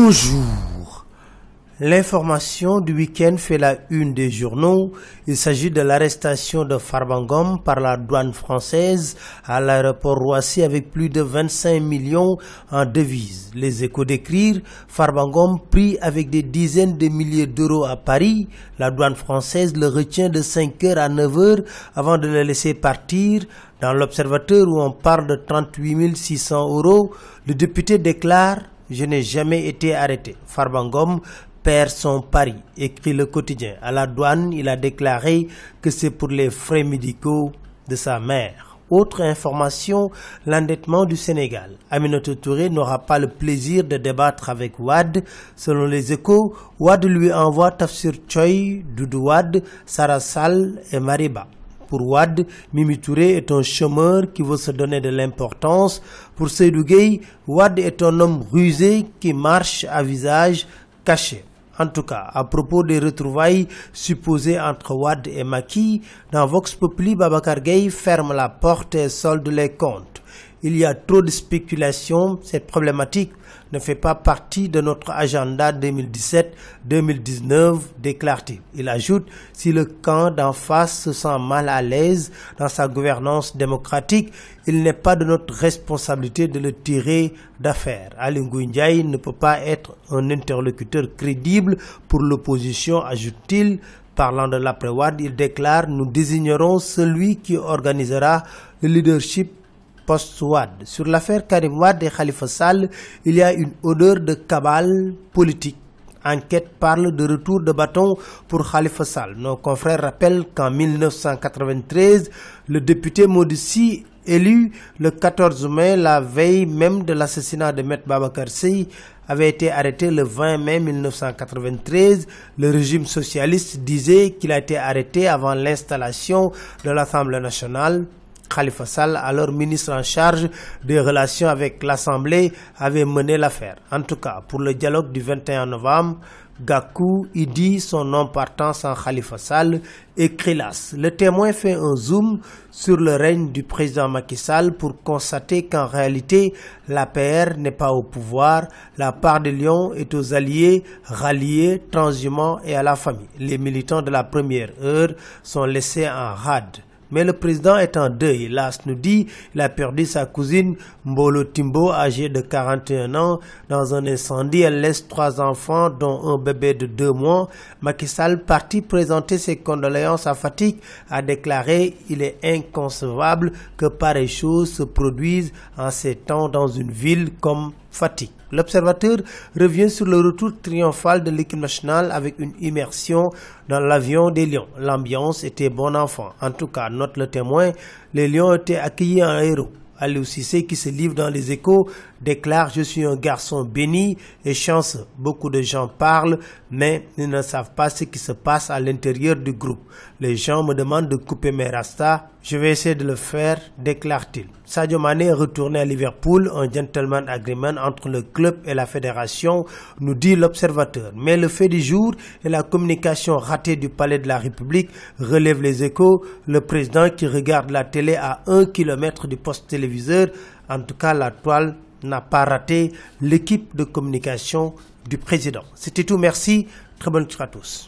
Bonjour. L'information du week-end fait la une des journaux. Il s'agit de l'arrestation de Farba Ngom par la douane française à l'aéroport Roissy avec plus de 25 millions en devises. Les Échos d'écrire Farba Ngom pris avec des dizaines de milliers d'euros à Paris. La douane française le retient de 5h à 9h avant de le laisser partir. Dans l'Observateur où on parle de 38 600 euros, le député déclare « Je n'ai jamais été arrêté ». Farba Ngom perd son pari, écrit le quotidien. À la douane, il a déclaré que c'est pour les frais médicaux de sa mère. Autre information, l'endettement du Sénégal. Aminata Touré n'aura pas le plaisir de débattre avec Wade. Selon les Échos, Wade lui envoie Tafsir Choy, Doudou Wade, Sarah Sall et Mariba. Pour Wade, Mimi Touré est un chômeur qui veut se donner de l'importance. Pour Seydou Gueye, Wade est un homme rusé qui marche à visage caché. En tout cas, à propos des retrouvailles supposées entre Wade et Macky, dans Vox Populi, Babacar Gueye ferme la porte et solde les comptes. Il y a trop de spéculation, cette problématique ne fait pas partie de notre agenda 2017-2019, déclare-t-il. Il ajoute, si le camp d'en face se sent mal à l'aise dans sa gouvernance démocratique, il n'est pas de notre responsabilité de le tirer d'affaire. Aly Ngouille Ndiaye ne peut pas être un interlocuteur crédible pour l'opposition, ajoute-t-il. Parlant de l'après-Wade, il déclare, nous désignerons celui qui organisera le leadership post-Wade. Sur l'affaire Karim Wade et Khalifa Sall, il y a une odeur de cabale politique. Enquête parle de retour de bâton pour Khalifa Sall. Nos confrères rappellent qu'en 1993, le député Modissi, élu le 14 mai, la veille même de l'assassinat de Maître Babacar Sèye, avait été arrêté le 20 mai 1993. Le régime socialiste disait qu'il a été arrêté avant l'installation de l'Assemblée nationale. Khalifa Sall, alors ministre en charge des relations avec l'Assemblée, avait mené l'affaire. En tout cas, pour le dialogue du 21 novembre, Gakou y dit son non-partance en Khalifa Sall et Krilas. Le Témoin fait un zoom sur le règne du président Macky Sall pour constater qu'en réalité, l'APR n'est pas au pouvoir. La part de Lion est aux alliés, ralliés, transhumants et à la famille. Les militants de la première heure sont laissés en rade. Mais le président est en deuil. L'As nous dit qu'il a perdu sa cousine Mbolo Timbo, âgée de 41 ans. Dans un incendie, elle laisse 3 enfants, dont un bébé de 2 mois. Macky Sall, parti présenter ses condoléances à Fatick, a déclaré « Il est inconcevable que pareille chose se produise en ces temps dans une ville comme Fatick ». L'Observateur revient sur le retour triomphal de l'équipe nationale avec une immersion dans l'avion des Lions. L'ambiance était bon enfant. En tout cas, note le Témoin, les Lions étaient accueillis en héros. Aliou Cissé, qui se livre dans les Échos, déclare « Je suis un garçon béni et chanceux ». Beaucoup de gens parlent, mais ils ne savent pas ce qui se passe à l'intérieur du groupe. Les gens me demandent de couper mes rastas. Je vais essayer de le faire, déclare-t-il. Sadio Mané est retourné à Liverpool, un gentleman agreement entre le club et la fédération, nous dit l'Observateur. Mais le fait du jour et la communication ratée du palais de la République relèvent les Échos. Le président qui regarde la télé à 1 kilomètre du poste téléviseur, en tout cas la toile n'a pas raté l'équipe de communication du président. C'était tout, merci, très bonne soirée à tous.